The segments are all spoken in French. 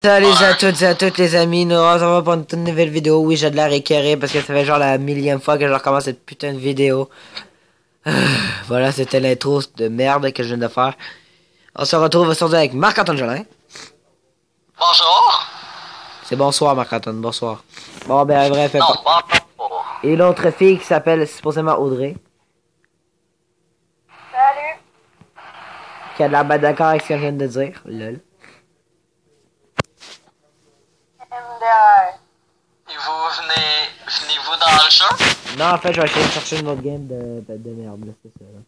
Salut à toutes et à toutes les amis, nous retrouvons pour une toute nouvelle vidéo. Oui, j'ai de l'air écœuré parce que ça fait genre la millième fois que je recommence cette putain de vidéo. Voilà, c'était l'intro de merde que je viens de faire. On se retrouve aujourd'hui avec Marc-Antoine Jolin. Bonjour. C'est bonsoir Marc-Antoine, bonsoir. Bon ben bref, Non, bonjour. et l'autre fille qui s'appelle supposément Audrey. Salut. Qui a de l'air ben d'accord avec ce que je viens de dire. Lol. MDR. Et vous venez-vous dans le jeu? Non, en fait, je vais essayer de chercher une autre game de merde, là, c'est ça. Là.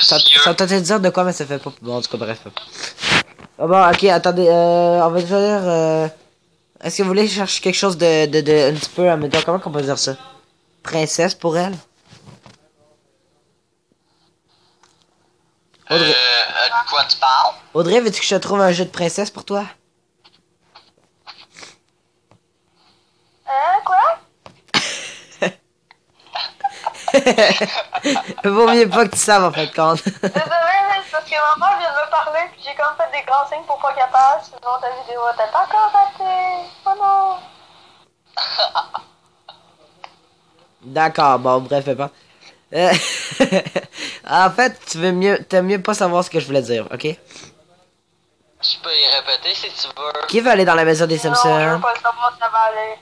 Ça tentait de dire de quoi, mais ça fait pas. Bon, en tout cas, bref. Ah bon, ok, attendez, on va dire. Est-ce que vous voulez chercher quelque chose de un petit peu, admettons, comment qu'on peut dire ça? Princesse pour elle? Audrey, De quoi tu parles? Audrey, veux-tu que je te trouve un jeu de princesse pour toi? Quoi? Vaut mieux pas que tu saves en fait compte. Désolé, mais c'est parce que maman vient de me parler puis j'ai comme fait des grands signes pour pas qu'elle passe. Sinon ta vidéo t'es encore ratée. Oh non. D'accord, bon, bref, peu importe. En fait, t'aimes mieux pas savoir ce que je voulais dire, ok? Je peux y répéter si tu veux. Qui va aller dans la maison des Non, je veux Simpsons? pas le savoir, ça va aller.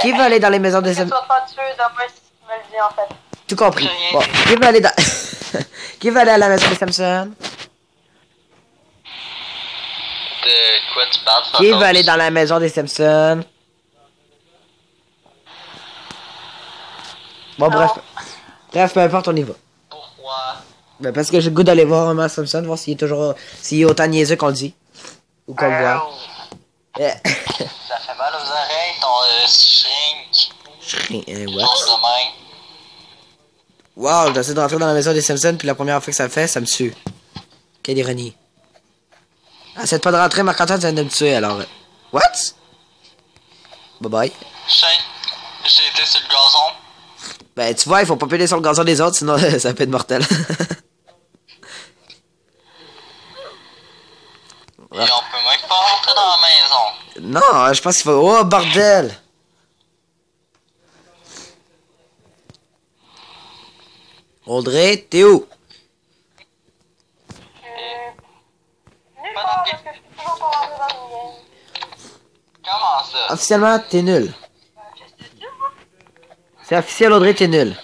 Qui va aller dans les maisons des Tu vas Simpsons? te faire tuer demain si tu me le dis en fait. Tout compris. Rien Bon, dit. qui va aller dans... Qui va aller à la maison des Simpsons? De quoi tu parles? Qui Santos? va aller dans la maison des Simpsons? Bon, bref. Bref, peu importe, on y va. Pourquoi? Ben, parce que j'ai le goût d'aller voir Homer Simpson, voir s'il est toujours... S'il est autant niaiseux qu'on le dit. Ou qu'on le voit. Ça fait mal aux oreilles, ton shrink. What? Chose de même. Wow, j'essaie de rentrer dans la maison des Simpsons, puis la première fois que ça le fait, ça me tue. Quelle ironie. Essaie pas de rentrer, Marc-Antoine, ça vient de me tuer, alors... What? Bye bye. J'ai été sur le gazon. Ben, tu vois, il faut pas péler sur le gazon des autres, sinon ça peut être mortel. Et on peut même pas rentrer dans la maison. Non, je pense qu'il faut... Oh, bordel! Audrey, t'es où? Nulle part parce que je suis toujours pas rentrée dans une game. Comment ça? Officiellement, t'es nul. Je sais pas, moi. C'est officiel, Audrey, t'es nul.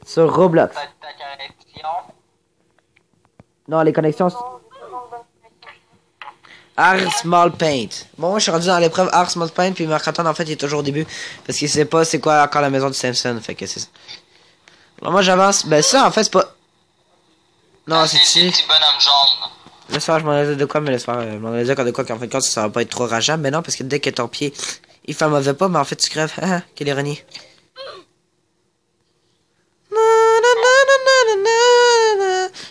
Sur Roblox. Ta connexion. Non, les connexions... Non, j'ai toujours une bonne connexion. Art Small Paint. Bon, moi, je suis rendu dans l'épreuve Art Small Paint, puis Marc-Antoine, en fait, il est toujours au début. Parce qu'il sait pas c'est quoi encore la maison de Simpson, fait que c'est ça. Alors, moi, j'avance. Ben, ça, en fait, c'est pas... Non, c'est des ici. petits bonhommes jaunes. Laisse faire, je m'en ai dit de quoi, mais laisse faire. Je m'en ai dit de quoi qu'en fait, ça va pas être trop rageant. Mais non, parce que dès que ton pied, il fait un mauvais pas, mais en fait, tu crèves. Ah, quelle ironie.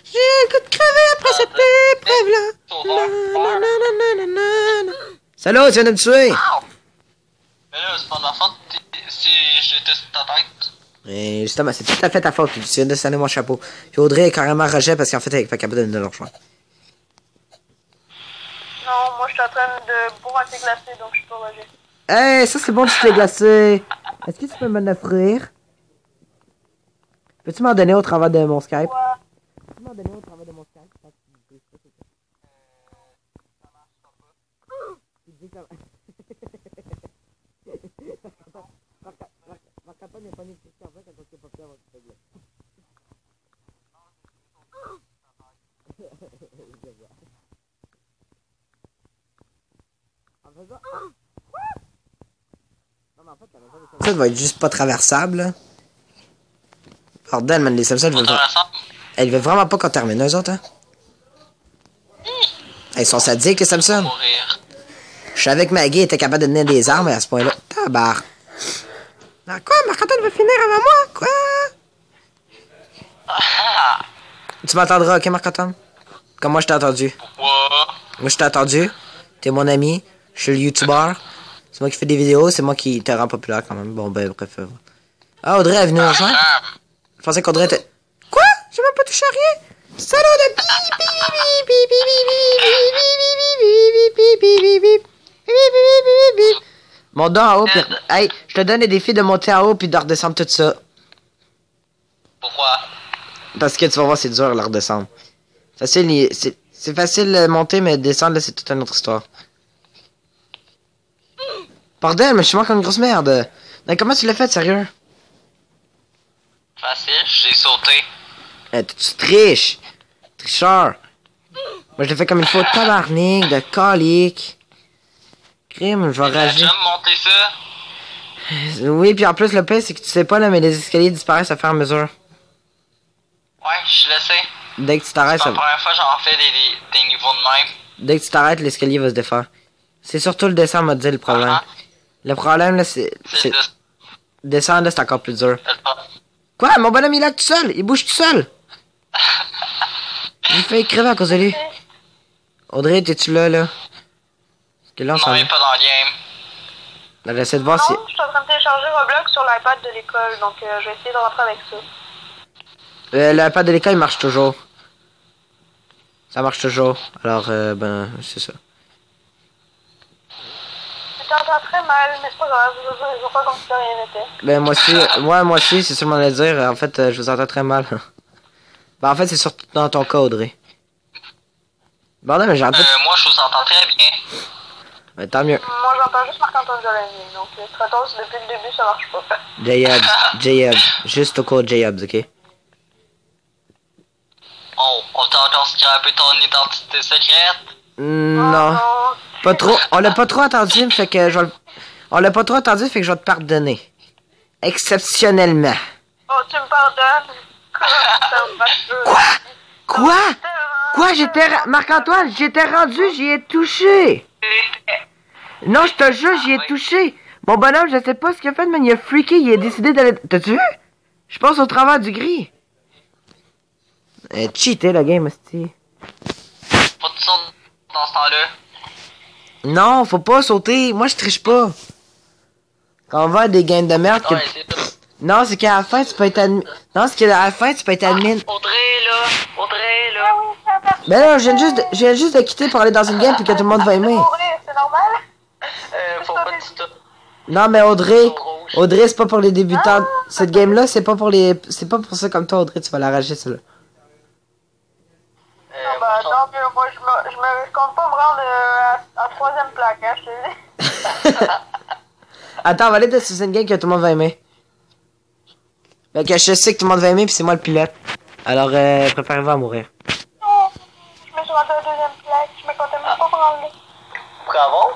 J'ai le goût de crever après cette épreuve-là. Salut, tu viens de me tuer. Mais là, c'est pas de ma faute si j'étais sur ta tête. Et justement, c'est tout à fait ta faute. Tu viens de sonner mon chapeau. Puis Audrey est carrément rejet parce qu'en fait, elle est pas capable de donner leur choix. Non, moi je suis en train de boire un thé glacé donc je suis pas rejet. Hey, ça c'est bon, tu t'es glacé. Est-ce que tu peux me l'offrir? Peux-tu m'en donner au travers de mon Skype? Quoi? Peux-tu m'en donner au travers de mon Skype? Ça va être juste pas traversable. Là. Bordel, man, les Simpsons veulent... Elles veulent vraiment pas qu'on termine, eux autres, hein? Ils sont sadiques, les Simpsons. Mourir. Je savais que Maggie était capable de donner des armes à ce point-là. Tabarre. Ah, quoi? Marc-Antoine va finir avant moi? Quoi? Tu m'entendras, ok, Marc-Antoine? Comme moi, je t'ai entendu. Pourquoi? Moi, je t'ai entendu. T'es mon ami. Je suis le YouTuber. C'est moi qui fais des vidéos. C'est moi qui te rend populaire, quand même. Bon, ben, bref. Ah, Audrey est venue nous rejoindre? Je pensais qu'Audrey était... Quoi? J'ai même pas touché à rien. Salaud de Monte donc en haut, pis... Hey, je te donne les défis de monter en haut puis de redescendre tout ça. Pourquoi? Parce que tu vas voir, c'est dur, la redescendre. Facile, c'est facile de monter, mais descendre, là, c'est toute une autre histoire. Bordel, mais je suis mort comme une grosse merde. Mais comment tu l'as fait, sérieux? Facile, j'ai sauté. Tu triches. Tricheur. Moi, je l'ai fait comme il faut. Tabarnak, de calique. Crime, je vais J'ai rager. déjà monté ça. Oui, puis en plus, le pire, c'est que tu sais pas, là, mais les escaliers disparaissent à fur et à mesure. Ouais, je le sais. Dès que tu t'arrêtes, C'est ça... la première fois que j'en fais des niveaux de même. Dès que tu t'arrêtes, l'escalier va se défaire. C'est surtout le descendre, m'a dit le problème. Ah, Le problème, là, c'est... c'est de... Descendre, là, c'est encore plus dur. c'est pas- Quoi? Mon bonhomme, il est là tout seul. Il bouge tout seul. J'ai failli crever à cause de lui. Audrey, t'es-tu là, là? Parce que là, on s'en Non, il est va. pas dans le game. Là, j'essaie de voir si... Non, je suis en train de télécharger Roblox sur l'iPad de l'école, donc je vais essayer de rentrer avec ça. l'iPad de l'école, il marche toujours. Ça marche toujours. Alors, ben, c'est ça. Je t'entends très mal, mais c'est pas grave, je veux pas comme si de rien n'était. Ben, moi aussi, ouais, moi aussi, c'est sûrement à dire. En fait, je vous entends très mal. Ben, en fait, c'est surtout dans ton cas, Audrey. Bordel, mais j'entends... Moi, je vous entends très bien. Ben, tant mieux. Moi j'entends juste Marc-Antoine Jolani, donc très tôt, si depuis le début ça marche pas. J-Hubs, J-Hubs. Juste au code J-Hubs, ok? Oh, on t'a encore scrappé ton identité secrète? Non. Pas trop. On l'a pas trop entendu, fait que je vais... On l'a pas trop entendu, fait que je vais te pardonner. Exceptionnellement. Oh, tu me pardonnes? Quoi? Quoi? Quoi? Marc-Antoine, j'étais rendu, j'y ai touché. Non, je te jure, j'y ai touché. Mon bonhomme, je sais pas ce qu'il a fait, mais il a freaké, il a décidé d'aller... T'as-tu vu? Je passe au travers du gris. Cheaté, la game, hostie. Pas de sorte dans ce temps-là. Non, faut pas sauter. Moi, je triche pas. Quand on va à des games de merde... que- Ouais, c'est ça. Non, c'est qu'à la fin, tu peux être admin... Non, c'est qu'à la fin, tu peux être admin... Audrey, là. Audrey, là. Ben là, je viens juste de quitter pour aller dans une game puis que tout le monde va aimer. C'est normal? Faut pas que tu te... Non, mais Audrey, c'est pas pour les débutants. Cette game-là, c'est pas pour ça comme toi, Audrey, tu vas l'arracher, celle-là. Ah bah tant mieux, moi je compte pas me rendre à troisième plaque, hein, je te dis. Attends, on va aller dans une game que tout le monde va aimer. Ben que je sais que tout le monde va aimer puis c'est moi le pilote. Alors, préparez-vous à mourir. Non, je me suis rendu à deuxième plaque, je me comptais même pas me rendre. Bravo.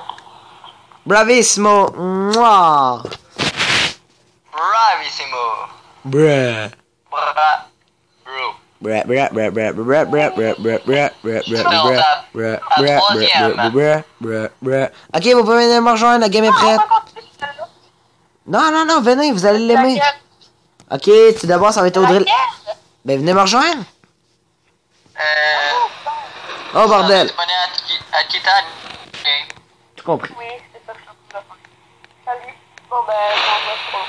Bravissimo! Mouah! Bravissimo. Bruh. Bra... Bro. Bruh, bruh, bruh, bruh, bruh, bruh, bruh, bruh, bruh, bruh, bruh, bruh, bruh, bruh, bruh, bruh, bruh. Ok, vous pouvez venir me rejoindre, la game est prête. Non, venez, vous allez l'aimer. Ok, tout d'abord, ça va être Audrey. Ben, venez me rejoindre. Oh, bordel. À Kitan. Tout compris. Oui, c'est ça que je suis en train de faire. Salut. Bon ben, j'en vois pas.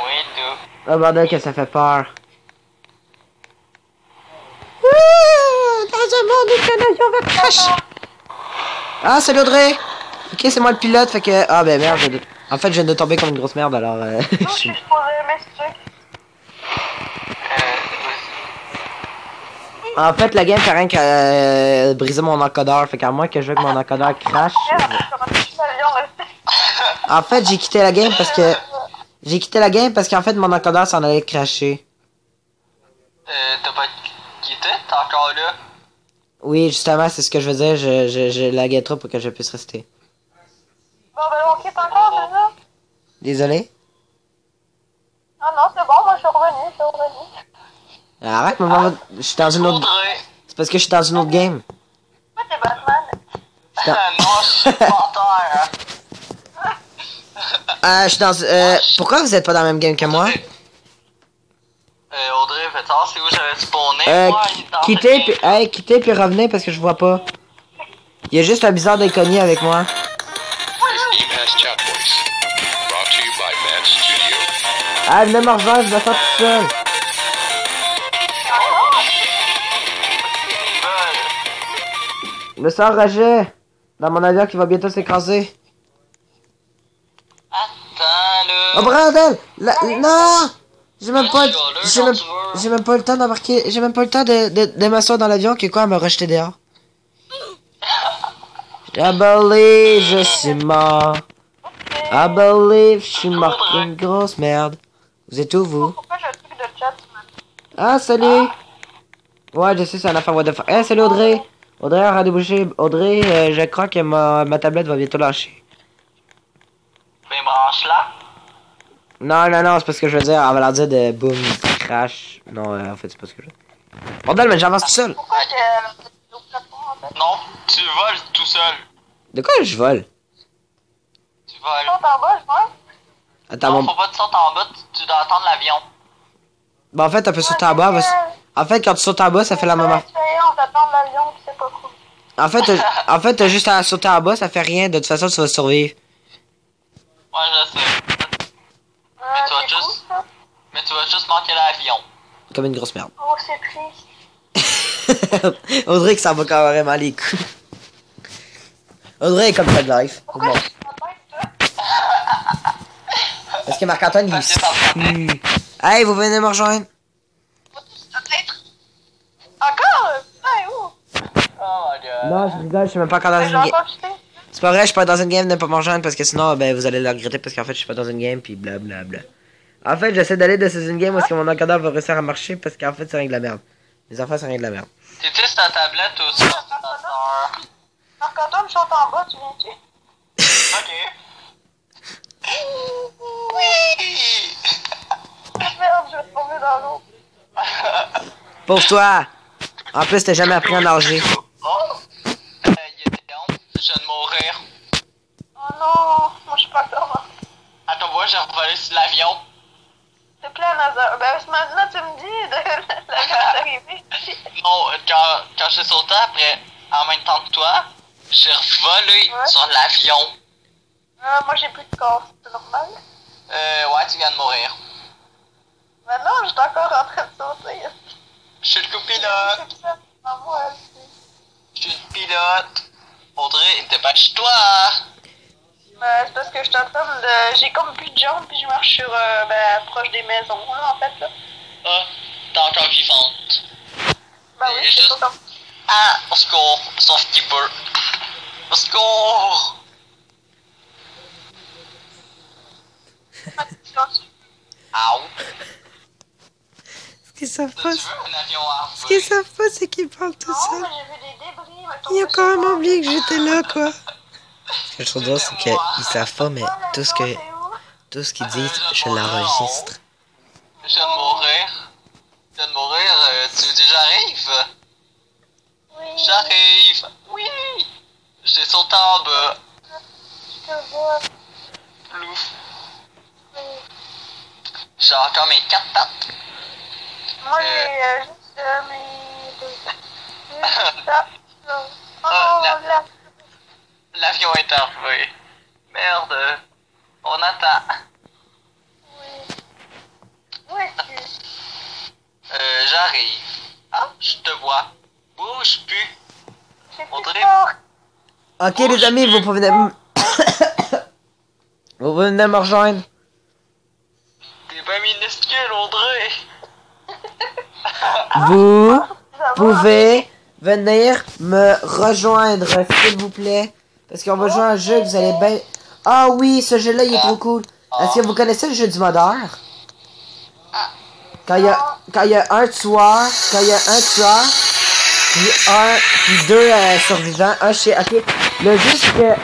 Oui, tout. Oh, bordel, que ça fait peur. Dans un monde où le avion va crash. Ah, salut Audrey. Ok, c'est moi le pilote, fait que... Ah, ben merde, en fait, je viens de tomber comme une grosse merde, alors... Non, je suis supposée aimer ce truc. En fait, la game fait rien que briser mon encodeur, fait qu'à moins que je veux que mon encodeur crash... En fait, j'ai quitté la game parce que... J'ai quitté la game parce qu'en fait, mon encodeur s'en allait cracher. T'as pas quitté? T'es encore là? Oui, justement, c'est ce que je veux dire, je laguais trop pour que je puisse rester. Bon ben, on quitte encore, c'est ça? Désolé. Ah non, c'est bon, moi je suis revenu. Arrête, maman, je suis dans une autre... Audrey. C'est parce que je suis dans une autre game. Moi t'es Batman. Non, je suis panthère. Je suis dans... pourquoi vous êtes pas dans la même game que moi? Audrey, fais savoir c'est où j'avais spawné. Moi, il est dans Quittez, cette puis, quittez puis revenez parce que je vois pas. Il y a juste un bizarre d'inconnu avec moi. EPAS Chat Voice. Brought to you by Mad Studio. Ah, venez me rejoindre, je vais faire tout seul. Le sort Roger. Dans mon avion qui va bientôt s'écraser. Attends, là. Oh bordel! Non! J'ai même pas... Chialeux J'ai quand même... tu veux. J'ai même pas le temps d'embarquer... J'ai même pas le temps de m'asseoir dans l'avion que quoi, elle m'a rejeté dehors. I believe je suis mort. I believe je suis mort pour une grosse merde. Vous êtes où, vous? Pourquoi j'ai un truc de chat ce matin? Ah, salut! Ouais, je sais, c'est un affaire what the fuck. Eh, salut Audrey! Audrey a débouché. Audrey, je crois que ma tablette va bientôt lâcher. Ben, branche-la. Non, c'est pas ce que je veux dire. Elle va leur dire de boom, crash. Non, en fait, c'est pas ce que je veux dire. Bordel, mais j'avance tout seul. Pourquoi j'ai au plafond en fait? Non, tu voles tout seul. De quoi je vole? Tu Je voles. saute en bas, je vois. Attends, Non, mon... faut pas te sortir en bas, tu dois attendre l'avion. Bon, en fait, elle peut sauter en bas. En fait, quand tu sautes en bas, ça fait la même affaire. On t'attend l'avion, puis c'est pas cool. En fait, t'as juste à sauter en bas, ça fait rien. De toute façon, tu vas survivre. Ouais, je sais. Mais tu vas C'est juste- cool, ça. Mais tu vas juste manquer l'avion. Comme une grosse merde. Oh, c'est triste. Audrey qui s'en va carrément les coups. Audrey est comme ça de life. Pourquoi Bon. je suis pas bête, ça? Parce que Marc-Antoine, il Parce que t'en sue. Hey, vous venez me rejoindre? Peut-être. Encore? Ouais, où? Oh my god. Non, je rigole, je suis même pas encore dans J'ai une game. encore quitté. C'est pas vrai, je suis pas dans une game de pas me rejoindre parce que sinon, ben, vous allez le regretter parce qu'en fait, je suis pas dans une game pis blablabla. En fait, j'essaie d'aller dans une game où est-ce que mon encadreur va réussir à marcher parce qu'en fait, c'est rien de la merde. Les enfants, c'est rien de la merde. T'étais sur ta tablette ou sur l'ordinateur? Marc-Antoine, je saute en bas, tu viens-tu? Ok. Oui! Merde, je vais tomber dans l'eau. Pauvre toi! En plus, t'as jamais appris à nager. Oh! Il était honte, je viens de mourir. Oh non, moi je suis pas encore. Attends, moi j'ai revolé sur l'avion. S'il te plaît, Nazar. Ben, maintenant tu me dis de la vie d'arriver. Non, quand j'ai sauté après, en même temps que toi, j'ai revolé Ouais. sur l'avion. Moi j'ai plus de corps, c'est normal. Ouais, tu viens de mourir. Mais non, je suis encore en train de sauter. Je suis le copilote. C'est ça, en moi aussi. Je suis le pilote. Audrey, t'es pas chez toi. C'est parce que je suis en train de. J'ai comme plus de jambes, puis je marche sur. Proche des maisons, là, en fait, là. Ah, t'es encore vivante. Ben oui, c'est juste- pas comme. Ah, au secours, Softkeeper. Au secours. Ow. Ce qu'ils savent Tu pas, veux un avion à ce qu'ils savent pas, c'est qu'ils parlent tout Non, seuls. mais j'ai vu des débris. Mais Ils ont je sais quand même pas. oublié que j'étais là, quoi. Ce que je trouve drôle, c'est qu'ils savent pas, mais tout ce que, tout ce qu'ils disent, je l'enregistre. Je viens de mourir. Je viens de mourir. Tu dis j'arrive? Oui, J'arrive. Oui. J'ai sauté en bas. je te vois. Plouf. Oui. J'ai encore mes 4 pattes. Moi, j'ai juste mes deux. Juste ça. Oh Ah, non, là. L'avion est arrivé. Merde. On attend. Oui. Où es-tu? J'arrive. Ah, je te vois. Bouge plus. J'ai plus Audrey. de corps. Ok, les amis, vous pouvez venir... vous venez me rejoindre. T'es pas minuscule, Audrey. Vous Ça va? pouvez venir me rejoindre, s'il vous plaît. Parce qu'on va jouer à un jeu que vous allez bien... Ah oui, ce jeu-là, il est trop cool. Est-ce que vous connaissez le jeu du modeur? Quand il y a un tueur, puis deux survivants, ok. Le jeu, c'est que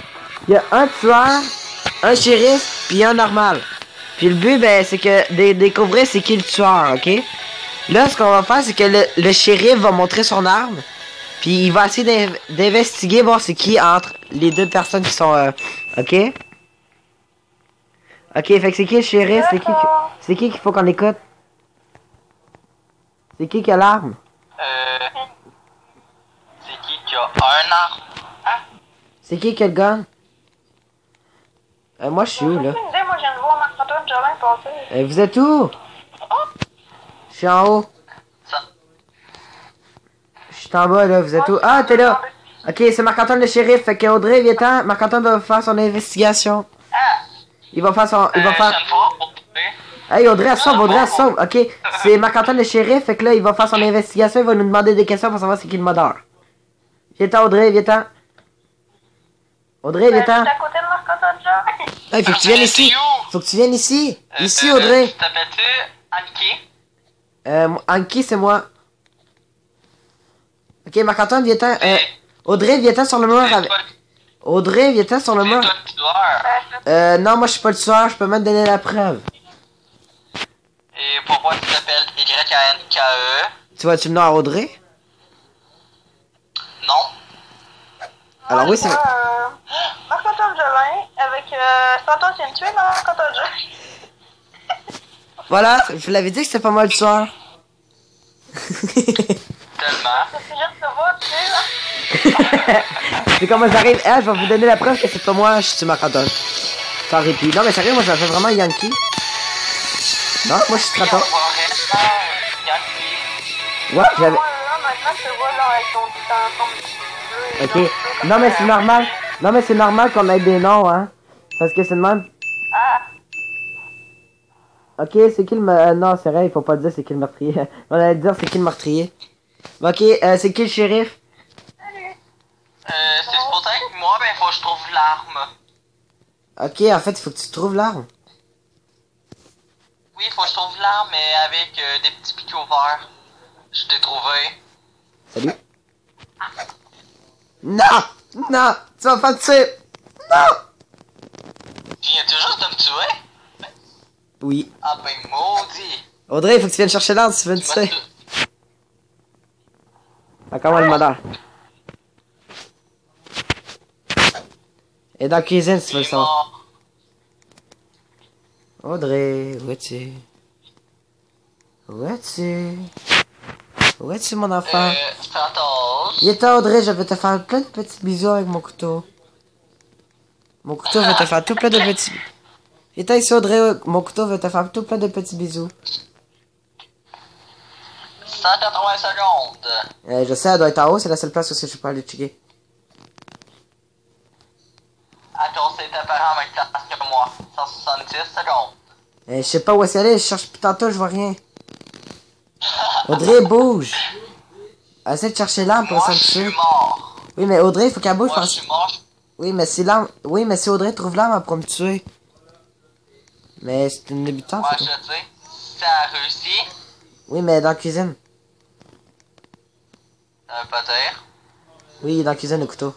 il y a un tueur, un shérif, puis un normal. Puis le but, ben, c'est que de découvrir c'est qui le tueur, ok? Là, ce qu'on va faire, c'est que le shérif va montrer son arme, puis il va essayer d'investiguer, voir c'est qui entre les deux personnes qui sont, ok? Ok, fait que c'est qui le shérif? C'est qui qu'il faut qu'on écoute? C'est qui a l'arme? C'est qui a un arme? Ah, C'est qui a le gun? Moi, je suis où, là? Moi, je viens de voir Marc-Antoine Jolin passer. Vous êtes où? Je suis en haut. ça. Je suis en bas, là. Vous êtes où? Ah, t'es là! Ok, c'est Marc-Antoine le shérif. Fait que Audrey, viens-t'en. Marc-Antoine va faire son investigation. Ah! Il va faire son... Il va faire... J'aime pas pour trouver. Hey, Audrey, elle sauve, Audrey, elle sauve. Ok, c'est Marc-Antoine le shérif. Fait que là, il va faire son investigation. Il va nous demander des questions pour savoir c'est qui le modeur. Viens-t'en, Audrey, viens-t'en. Audrey, Ben, je viens-t'en. suis à côté de Marc-Antoine Jean. Hey, faut que tu viennes ici. T'es où? Faut que tu viennes ici. Ici, Audrey. Tu t'appelles-tu Anki? Anki, c'est moi. Ok, Marc-Antoine, viens-t'en. Audrey, viens-t'en sur le mur. C'est Avec... toi Audrey, viens-t'en sur le mur. le tueur. Non, moi, je suis pas le tueur. Je peux même donner la preuve. Et pourquoi tu t'appelles YANKE? Tu vas-tu le nom à Audrey? Non. Alors oui, c'est... Marc-Antoine Jolin avec... c'est pas toi qui me tué, non? Marc-Antoine Jolin. Voilà, je vous l'avais dit que c'était pas moi le tueur. Tellement. C'est juste de voir, tu sais, là. C'est comment j'arrive. Je vais vous donner la preuve que c'est pas moi, je suis Marc-Antoine. Sans répit. Non, mais sérieux, moi, je m'appelle vraiment Yankee. Non, moi, je suis Oui, on Straton. voit réellement Yankee. Ouais, j'avais... Moi, là, maintenant, je te vois, là, avec ton petit bleu. Ok. Non, mais c'est normal. Non, mais c'est normal qu'on ait des noms, hein. Parce que c'est le même. Ah, Ok, c'est qui le... non, c'est vrai, il faut pas dire c'est qui le meurtrier. On allait dire c'est qui le meurtrier. Ok, c'est qui le shérif? C'est supposé être moi, ben faut que je trouve l'arme. Ok, en fait, il faut que tu trouves l'arme. Oui, faut que je trouve l'arme, mais avec des petits picots verts. Je t'ai trouvé. Salut. Non! Non! Tu vas pas te tuer! Non! Viens-tu juste de me tuer? Oui. Ah ben maudit. Audrey, il faut que tu viennes chercher l'arme si tu veux me Tu m'as tuer. tué. Encore moi le modèle. Et dans la cuisine si tu veux le Il est savoir. mort. Audrey, où es-tu? Où es-tu? Où es-tu mon enfant? Stratos. Viens-t'en Audrey, je vais te faire plein de petits bisous avec mon couteau. Mon couteau va te faire tout plein de petits... Viens-t'en ici Audrey, mon couteau va te faire tout plein de petits bisous. 180 secondes. Je sais, elle doit être en haut, c'est la seule place où je peux aller checker. Attends, c'est apparent en même temps que moi. 170 secondes. Je sais pas où est-ce qu'elle est, je cherche tantôt, je vois rien. Audrey, bouge! Essaie de chercher l'arme pour Moi, s'en je suis tuer. mort. Oui, mais Audrey, il faut qu'elle bouge, je Moi, je pense. suis mort. Oui, mais si l'arme... Oui, mais si Audrey trouve l'arme, elle pourra me tuer. Mais c'est une débutante, Moi, c'est je tout. sais. Ça a réussi. Oui, mais dans la cuisine. Ça veut pas dire. Oui, dans la cuisine, le couteau.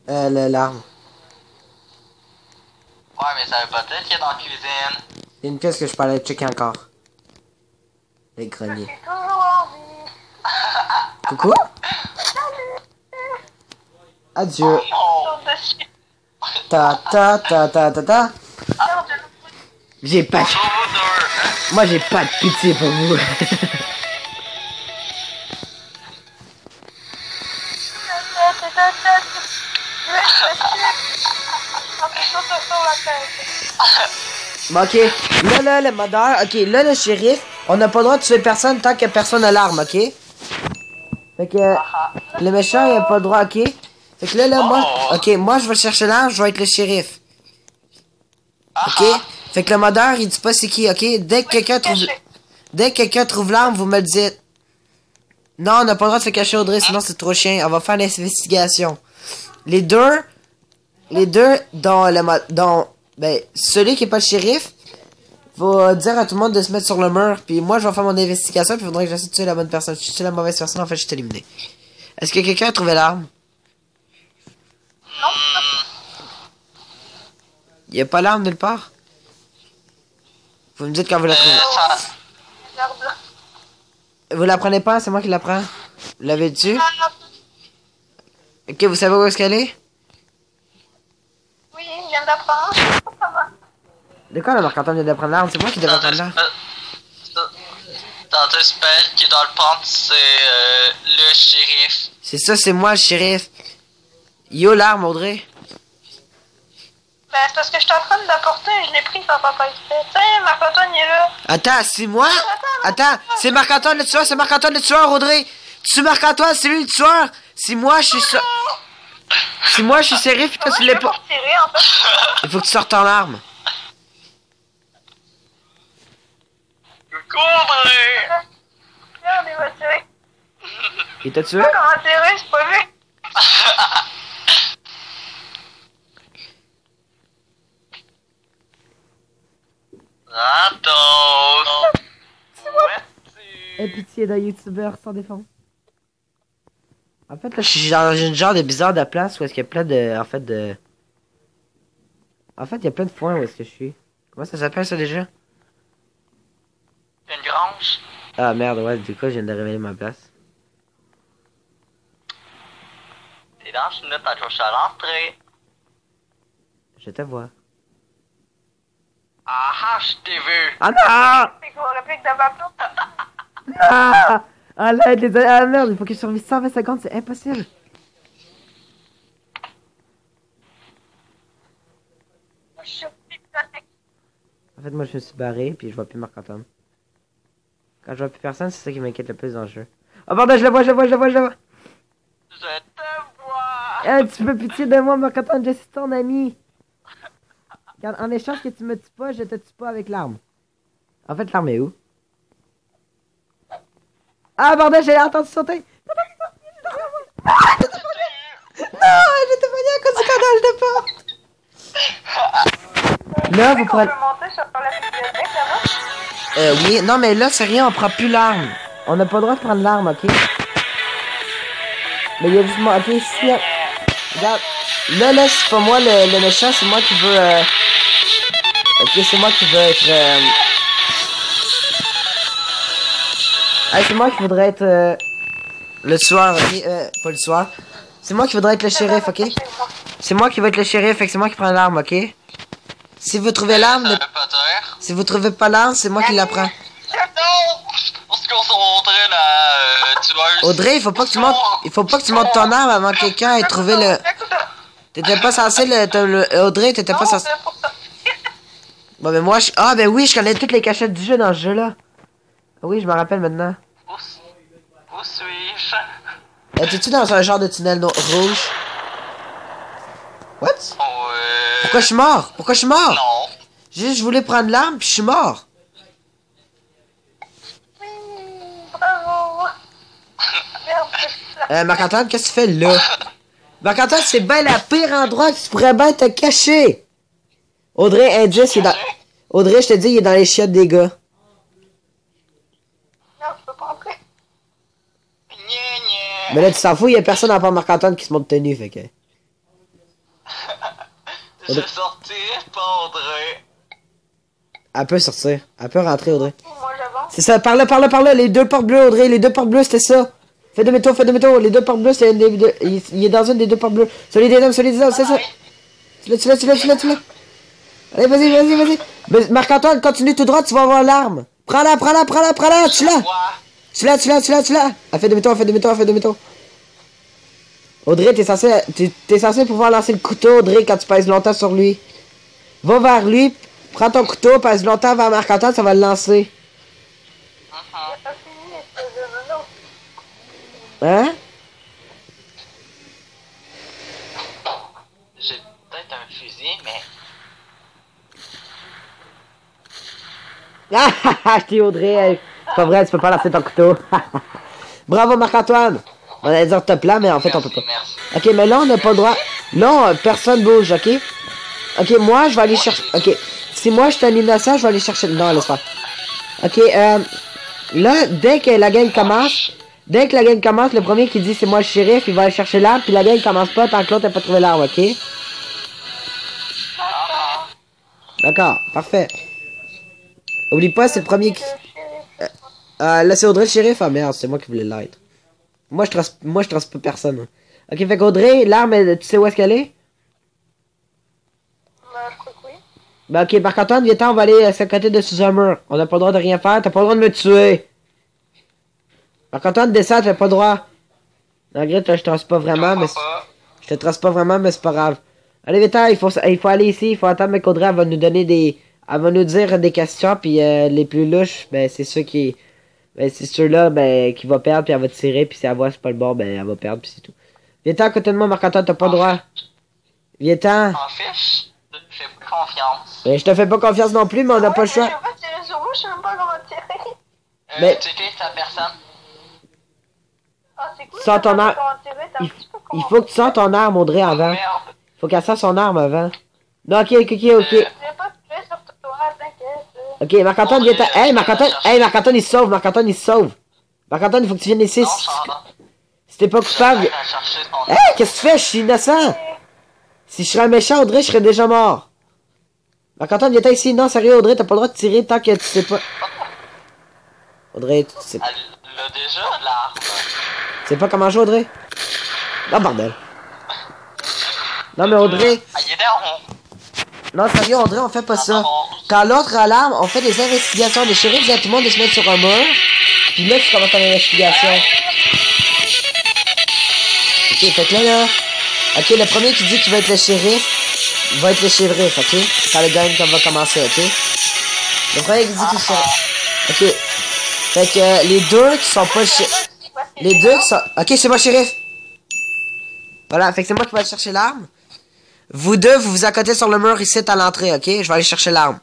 L'arme. Ouais, mais ça veut pas dire qu'il est dans la cuisine. Il y a une pièce que je peux aller checker encore. Les greniers. j'ai toujours envie. Coucou? Adieu. Non. Saute dessus. Ta ta ta ta ta ta. J'ai pas... Bonjour vous deux. Moi, j'ai pas de pitié pour vous. Bon, ok. Là, le modeur. Ok, là, le shérif. On n'a pas le droit de tuer personne tant que personne n'a l'arme, ok? Fait que... Le méchant, il a pas le droit, ok? Fait que là, moi... Ok, moi, je vais chercher l'arme, je vais être le shérif. Ok? Fait que le modeur, il dit pas c'est qui, ok? Dès que quelqu'un trouve... Dès que quelqu'un trouve l'arme, vous me le dites. Non, on n'a pas le droit de se cacher Audrey, sinon c'est trop chien. On va faire l'investigation. Les deux, ben, celui qui est pas le shérif, va dire à tout le monde de se mettre sur le mur, puis moi je vais faire mon investigation, puis il faudrait que j'essaie de tuer la bonne personne. Si je tue la mauvaise personne, en fait, je suis éliminé. Est-ce que quelqu'un a trouvé l'arme? Il y a pas l'arme nulle part? Vous me dites quand vous la trouvez. Vous la prenez pas, c'est moi qui la prends. Vous l'avez dessus? Ok, vous savez où est-ce qu'elle est? Oui, je viens d'apprendre. De quoi, le Marc-Antoine vient de prendre l'arme? C'est moi qui devrais prendre l'arme. Tantôt, spell qui est dans le prendre, c'est le shérif. C'est ça, c'est moi le shérif. Yo, l'arme, Audrey. Ben, c'est parce que je suis en train de l'apporter, je l'ai pris sans papa exprès. Tiens, Marc-Antoine, il est là. Attends, c'est moi? Attends, c'est Marc-Antoine le tueur, c'est Marc-Antoine le tueur, Audrey. Tu Marc-Antoine, c'est lui le tueur. Si moi je suis si moi je suis shérif et toi tu l'es pas. Tirer, en fait. Il faut que tu sortes ton arme. Audrey! Regarde, il va tirer. Il t'a tué? Je sais pas comment tirer, j'ai pas vu. Ratos! Ouais, Aie pitié d'un youtubeur sans défense. En fait, là, je suis dans une genre de bizarre de place où est-ce qu'il y a plein de. En fait, il y a plein de points où est-ce que je suis. Comment ça s'appelle ça déjà? Une grange. Ah merde, ouais, du coup, je viens de révéler ma place. T'es dans une minute à toucher à l'entrée. Je te vois. Ah ah, je t'ai vu. Ah non! C'est quoi, réplique de bateau? Ah! Ah là, ah merde, il faut que je survive 120 secondes, c'est impossible. Je suis pique-nique. En fait, moi, je me suis barré, puis je vois plus Marc-Antoine. Quand je vois plus personne, c'est ça qui m'inquiète le plus dans le jeu. Oh pardon, je le vois. Je te vois. Eh, tu peux pitié de moi, Marc-Antoine, je suis ton ami. Regarde, en échange que tu me tues pas, je te tue pas avec l'arme. En fait, l'arme est où? Ah, bordel, j'ai entendu sauter! Non, j'étais pogné à cause du cordage de porte! Là, vous On prenez... peut monter sur la bibliothèque, là-bas? Oui, non, mais là, c'est rien, on prend plus l'arme. On n'a pas le droit de prendre l'arme, ok? Mais il y a juste moi, ok, si... Regarde, là, c'est pas moi le méchant, c'est moi qui veux... Ok, c'est moi qui veux être... Ah, c'est moi qui voudrais être... Le tueur, ok? Pas le tueur. C'est moi qui voudrais être le shérif, ok? C'est moi qui vais être le shérif, fait que c'est moi qui prends l'arme, ok? Si vous trouvez l'arme, Ça veut pas dire. si vous trouvez pas l'arme, c'est moi qui la prends. Non! On se concentrait la tueuse. Audrey, il faut pas que tu montes ton arme avant que quelqu'un ait trouvé le... T'étais pas censé Audrey, t'étais pas censé... Bon, mais moi, ah, ben oui, je connais toutes les cachettes du jeu dans ce jeu-là. Ah oui, je me rappelle maintenant. Où suis-je? T'es-tu dans un genre de tunnel rouge? What? Pourquoi je suis mort? Pourquoi je suis mort? Non. Juste, je voulais prendre l'arme, puis je suis mort. Oui, bravo. Merde, Marc-Antoine, qu'est-ce que tu fais là? Marc-Antoine, c'est bien le pire endroit que tu pourrais bien te cacher. Audrey, indice, il est dans... Audrey, je te dis, il est dans les chiottes des gars. non, je peux pas entrer. Gna Mais là, tu s'en fous, il y a personne à part Marc-Antoine qui se monte tenue, fait que... Je vais sortir, pas Audrey. Elle peut sortir. Elle peut rentrer, Audrey. Moi, j'avance. C'est ça, par là, les deux portes bleues, Audrey, les deux portes bleues, c'était ça. Fais demi-tour, les deux portes bleues, c'est une des deux... Il est dans une des deux portes bleues. Celui des hommes, c'est ça. Tu l'as. Allez, vas-y. Mais Marc-Antoine, continue tout droit, tu vas avoir l'arme. Prends-la, tu l'as. Tu l'as. Elle fait demi-tour. Audrey, t'es censé pouvoir lancer le couteau, Audrey, quand tu pèses longtemps sur lui. Va vers lui, prends ton couteau, pèse longtemps vers Marc-Antoine, ça va le lancer. C'est pas fini, espèce de velours. Hein? J'ai peut-être un fusil, mais... Ah, je t'ai Audrey. C'est pas vrai, tu peux pas lancer ton couteau. Bravo Marc-Antoine. On allait dire top là, mais en fait on peut pas. Merci. Ok, mais là on n'a pas le droit. Là, personne bouge, ok? Ok, moi je vais aller chercher. Ok, si moi je suis un innocent, je vais aller chercher. Non, laisse faire. Ok, là, dès que la game commence, le premier qui dit c'est moi le shérif, il va aller chercher l'arme, puis la game commence pas tant que l'autre n'a pas trouvé l'arme, ok? D'accord, parfait. Oublie pas, c'est le premier qui... là c'est Audrey le shérif. Ah merde, c'est moi qui voulais l'être. Moi je trace pas personne. Ok, fait qu'Audrey, l'arme, tu sais où est-ce qu'elle est? Je crois que oui. Ben ok, Marc-Antoine, viens-t'en, on va aller à côté de sous un mur. On n'a pas le droit de rien faire, t'as pas le droit de me tuer. Marc-Antoine, descends, t'as pas le droit. Malgré que je trace pas vraiment, mais... Je te trace pas vraiment, mais c'est pas grave. Allez, viens-t'en, il faut aller ici, il faut attendre qu'Audrey, elle va nous donner des... Elle va nous dire des questions, puis les plus louches, ben c'est ceux qui... Ben c'est ceux-là, ben qui va perdre, puis elle va tirer, puis si elle voit c'est pas le bon, ben elle va perdre, puis c'est tout. Viens-t'en à côté de moi, Marc-Antoine, t'as pas le droit. Viens-t'en. En fait, je te fais pas confiance. Mais je te fais pas confiance non plus, mais on n'a pas le Je choix. sais pas tirer sur vous, je sais même pas comment tirer. Mais- Tu utilises ta personne. Ah, c'est cool. Sors ça, ton comment arme. tirer, t'as un petit peu Il comment- faut que tu sors ton arme, Audrey, avant. Merde. Faut qu'elle sorte son arme avant. Non, ok. Je vais pas tirer sur toi, t'inquiète. Ok, Marc-Antoine, viens-t'en. Hey, Marc-Antoine, il se sauve. Marc-Antoine, il se sauve. Marc-Antoine, il faut que tu viennes ici. Non, Charles. Si t'es pas coupable. J'arrête à chercher son Hey, qu'est-ce que tu fais? Je suis innocent. Si je serais un méchant, Audrey, je serais déjà mort. Marc-Antoine, viens-t'en ici. Non, sérieux, Audrey, t'as pas le droit de tirer tant que tu sais pas. Audrey, tu sais, Elle a déjà de l'arme. tu sais pas comment jouer, Audrey? Non, bordel. Non, mais Audrey. Ah, il est en rond. Non, sérieux, Audrey, on fait pas ça. Quand l'autre alarme, on fait des investigations. Les shérifs disent à tout le monde de se mettre sur un mur. Puis là, tu commences ton investigation. Ok, fait que là. Ok, le premier qui dit qu'il va être le shérif, va être le shérif, ok? Quand le game va commencer, ok? Le premier qui dit qu'il est shérif. Ok. Fait que les deux qui sont pas le shérif. Les deux qui sont. Ok, c'est moi, shérif. Voilà, fait que c'est moi qui vais aller chercher l'arme. Vous deux, vous vous accotez sur le mur ici à l'entrée, ok? Je vais aller chercher l'arme.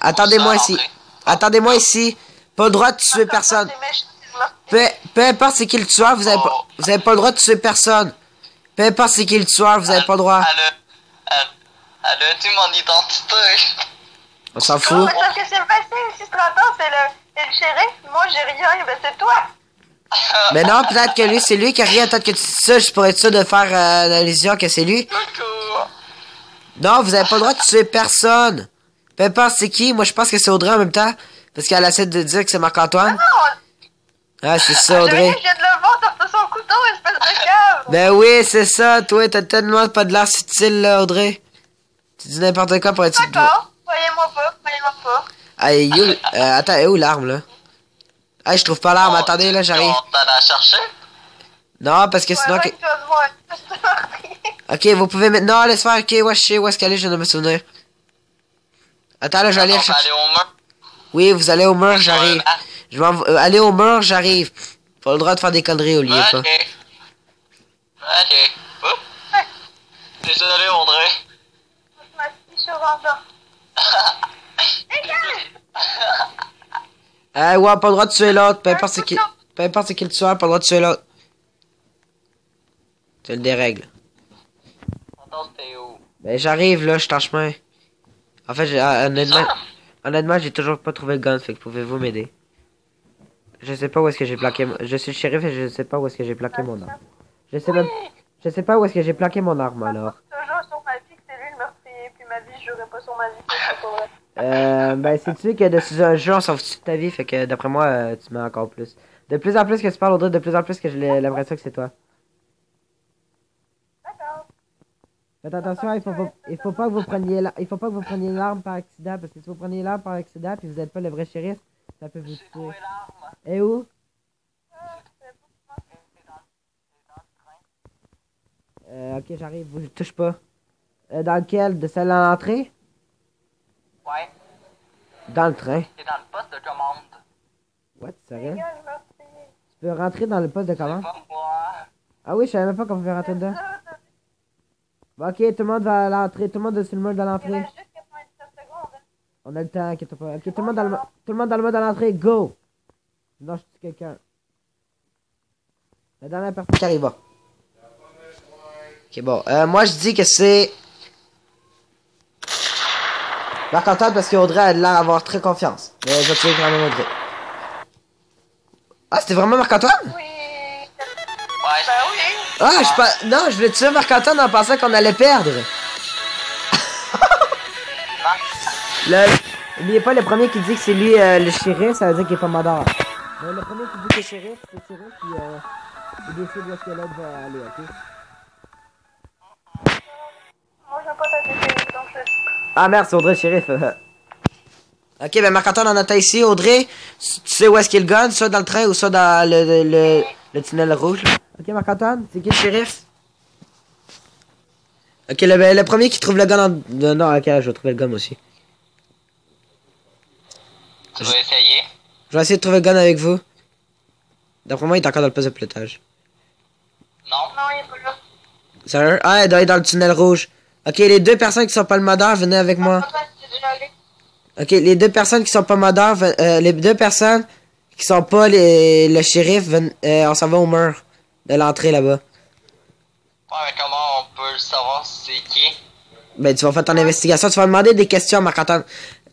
Attendez-moi ici. Attendez-moi ici. Pas le droit de tuer personne. Peu importe c'est qui le tueur, vous avez pas le droit de tuer personne. Peu importe c'est qui le tueur, vous avez pas le droit. Elle a dit mon identité. On s'en Oh, fout. mais sauf que c'est facile, si ce 30 ans, c'est le shérif. Moi, j'ai rien, ben c'est toi. Mais non, peut-être que lui, c'est lui qui a rien. Peut-être que tu dis ça, je pourrais être sûr de faire l'allusion que c'est lui. Coucou. Non, vous avez pas le droit de tuer personne. Peu importe c'est qui, moi je pense que c'est Audrey en même temps. Parce qu'elle essaie de dire que c'est Marc-Antoine. Non, Ah, c'est ça, Audrey. je viens de le voir sortir son couteau, espèce de cave. Ben oui, c'est ça, toi, t'as tellement pas de l'air subtil, là, Audrey. Tu dis n'importe quoi pour être subtil. D'accord, voyez-moi pas. Ah, attends, elle est où l'arme, là? Ah, je trouve pas l'arme, attendez, là, j'arrive. On t'a la chercher? Non, parce que sinon... Ouais, tu vas te voir. Ok, vous pouvez mettre... Non, laisse faire, ok, ouais, je sais où est-ce qu'elle est, je viens de me souvenir. Attends, là, je vais aller On va chercher... aller au mur. Oui, vous allez au mur, j'arrive. Je vais aller au mur, j'arrive. Pas le droit de faire des conneries, Olivier, pas. Ok. Oups. Désolé, Audrey. Je suis vendant. Ouais, pas le droit de tuer l'autre, peu importe c'est qui... Peu importe c'est qui le tueur, pas le droit de tuer l'autre. C'est le dérègle. Attends, t'es où? Ben, j'arrive, là, je suis en chemin. En fait, honnêtement, j'ai toujours pas trouvé le gun, fait que pouvez-vous m'aider? Je sais pas où est-ce que j'ai plaqué... Je suis le shérif et je sais pas où est-ce que j'ai plaqué mon arme. Je sais pas où est-ce que j'ai plaqué mon arme, alors. Toujours sur ma vie que c'est lui le meurtrier, puis ma vie, je jouerai pas sur ma vie, c'est pas vrai. Ben, sais-tu que dessus un jeu, on s'en fout de ta vie, fait que d'après moi, tu mets encore plus. De plus en plus que tu parles, Audrey, de plus en plus que j'ai l'impression que c'est toi. D'accord. Faites attention, il faut pas que vous preniez l'arme par accident, parce que si vous preniez l'arme par accident, puis vous êtes pas le vrai shérif, ça peut vous tuer. Et où? Ok, j'arrive, vous touche pas. Dans lequel? De celle à l'entrée? Ouais, Dans le train. t'es dans le poste de commande. What, sérieux? Regarde, le meurtrier. Tu peux rentrer dans le poste de C'est commande? pas moi. Ah oui, je savais même pas qu'on pouvait rentrer dedans. Bon, ok, tout le monde va à l'entrée, tout le monde est sur le mur de Il l'entrée. reste juste 97 secondes. On a le temps, inquiète pas. Ok, tout le monde dans le mur de l'entrée, go! Non, je tue quelqu'un. La dernière personne qui arrive. Ok, bon. Moi, je dis que c'est... Marc-Antoine, parce qu'Audrey a l'air d'avoir très confiance. Mais je vais tuer quand même Audrey. Ah, c'était vraiment Marc-Antoine? Oui. Ouais, Ben oui. Ah, non, je voulais tuer Marc-Antoine en pensant qu'on allait perdre. N'oubliez pas, le premier qui dit que c'est lui le shérif, ça veut dire qu'il est pas mort. Mais le premier qui dit que c'est shérif, c'est shérif, puis il décide où est-ce que l'autre va aller, ok? Moi, je veux pas t'attaquer, donc je... Ah merde, c'est Audrey, shérif. Ok, ben Marc-Antoine, on attend ici. Audrey, tu sais où est-ce qu'il y a le gun, soit dans le train ou soit dans le tunnel rouge, là. Ok, Marc-Antoine, c'est qui le shérif? Ok, le premier qui trouve le gun en... Non, ok, je vais trouver le gun moi aussi. tu vas essayer. Je vais essayer de trouver le gun avec vous. D'après moi, il est encore dans le poste de pilotage. Non? Non, il est pas là. Sérieux? Ah, elle doit être dans le tunnel rouge. Ok, les deux personnes qui sont pas le modeur, venez avec moi. Attends, c'est déjà allé. Ok, les deux personnes qui sont pas modeur, les deux personnes qui sont pas le shérif, on s'en va au mur de l'entrée là-bas. Ouais, mais comment on peut savoir c'est qui? Ben, tu vas faire ton investigation, tu vas demander des questions à Marc-Antoine.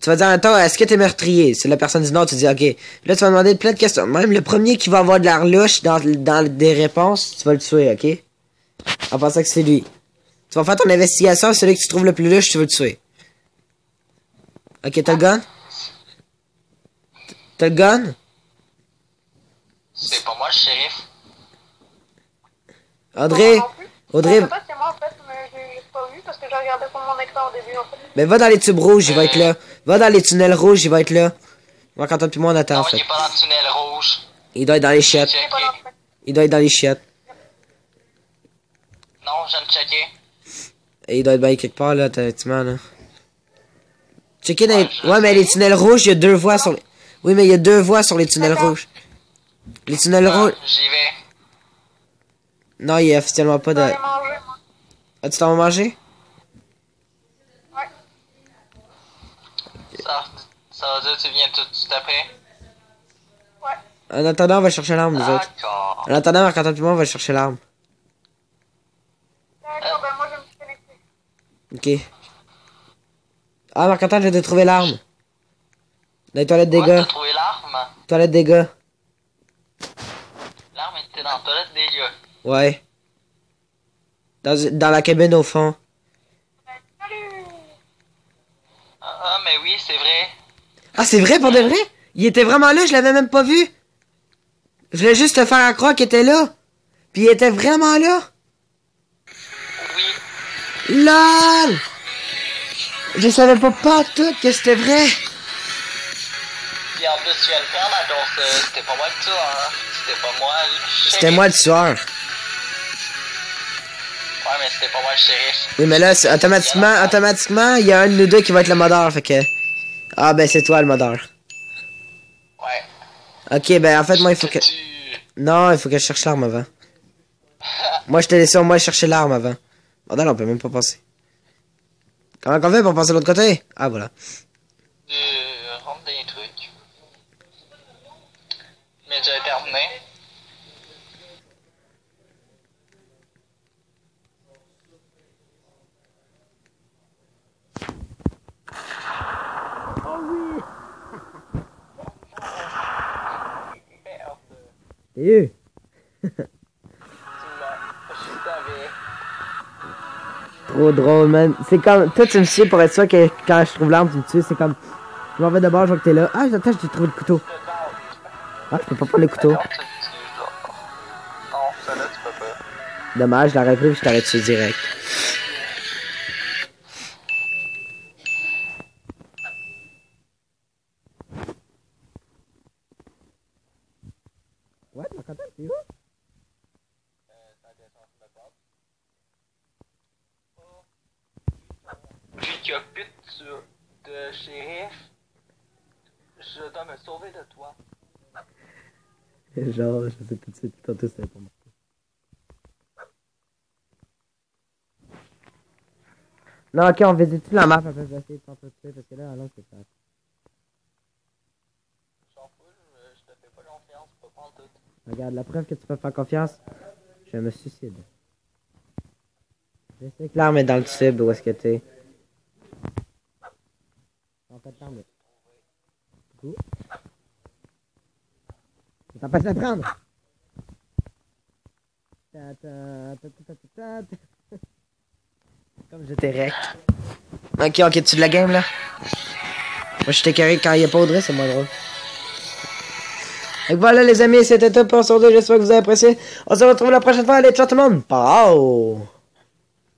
Tu vas dire, attends, est-ce que t'es meurtrier? Si la personne dit non, tu dis, ok. Là, tu vas demander plein de questions. Même le premier qui va avoir de l'air louche dans des réponses, tu vas le tuer, ok? En pensant que c'est lui. Tu vas faire ton investigation, celui que tu trouves le plus louche, tu veux le tuer. Ok, t'as le gun? T'as le gun? C'est pas moi le shérif. Audrey? Non plus. Audrey, Je sais pas si c'est moi en fait, mais j'ai pas vu parce que j'ai regardé sur mon écran au début en fait. ben va dans les tubes rouges, il va être là. Va dans les tunnels rouges, il va être là. Marc-Antoine puis moi, on attend, en Non, il fait. est pas dans le tunnel rouge. Il doit être dans les chiottes. Il est pas dans le train. Il doit être dans les chiottes. Non, je viens de checker. Et il doit être bien quelque part, là, effectivement, là. Checker dans les... je Ouais, mais sais. les tunnels rouges, il y a deux voies sur les... Oui, mais il y a deux voies sur les tunnels rouges. Les tunnels rouges... J'y vais. Non, il y a officiellement pas Je vais de... aller manger, moi. Ah, tu t'en vas manger? Ouais. Ça veut dire que tu viens tout de suite après? Ouais. En attendant, on va chercher l'arme, nous autres. D'accord. En attendant, Marc-Antoine puis moi, on va chercher l'arme. D'accord, ben moi je vais me connecter. Ok. Ah, Marc-Antoine, je viens de trouver l'arme. Dans les toilettes des Ouais, gars. t'as trouvé l'arme? Toilettes des gars. L'arme était dans la toilette des gars. Ouais. Dans la cabine au fond. Salut! Ah, mais oui, c'est vrai. Ah, c'est vrai, pour de vrai? Il était vraiment là, je l'avais même pas vu. Je voulais juste te faire croire qu'il était là. Puis il était vraiment là. Oui. LOL! Je savais pas tout que c'était vrai. Puis en plus, tu viens de perdre la danseuse. C'était pas moi le tueur, hein. C'était pas moi le C'était moi le tueur. Ouais, mais c'était pas moi le shérif. Oui, mais là, automatiquement, il y a un de nous deux qui va être le modeur, fait que... Ah, ben c'est toi le modeur. Ouais. Ok, ben en fait, moi, il faut que... Tu... Non, il faut que je cherche l'arme avant. Moi, je t'ai laissé au moins chercher l'arme avant. Bordel, on peut même pas passer. Comment qu'on fait pour passer de l'autre côté? Ah, voilà. rentre des trucs. Mais j'ai terminé. Salut! Je savais. Trop drôle, man. C'est comme... Toi, tu me suis pour être sûr que quand je trouve l'arme, tu me tues. C'est comme... Je m'en vais de bord, je vois que t'es là. Ah, attends, j'ai trouvé le couteau. Ah, je peux pas prendre le couteau. Non, ça là, tu peux pas. Dommage, je l'aurais pris et je t'aurais tué direct. Ouais, t'es content, tu vois? Vu qu'il y a plus de shérif, je dois me sauver de toi. Genre, je sais tout de suite, tantôt c'était pour moi. Non, ok, on visite la map après, je vais essayer de t'en tuer parce que là, non, c'est pas. J'en fous, je te fais pas confiance, pas prendre tout. Regarde, la preuve que tu peux faire confiance, je me suicide. Je sais que l'arme est dans le tube, où est-ce que t'es? En fait, l'arme est... Coup. T'as pas de la prendre! Comme j'étais rec. Ok, tu de la game là? Moi j'étais carré quand il n'y a pas Audrey, c'est moins drôle. Donc voilà les amis, c'était tout pour ce 2, j'espère que vous avez apprécié. On se retrouve la prochaine fois, allez, ciao tout le monde! Ciao!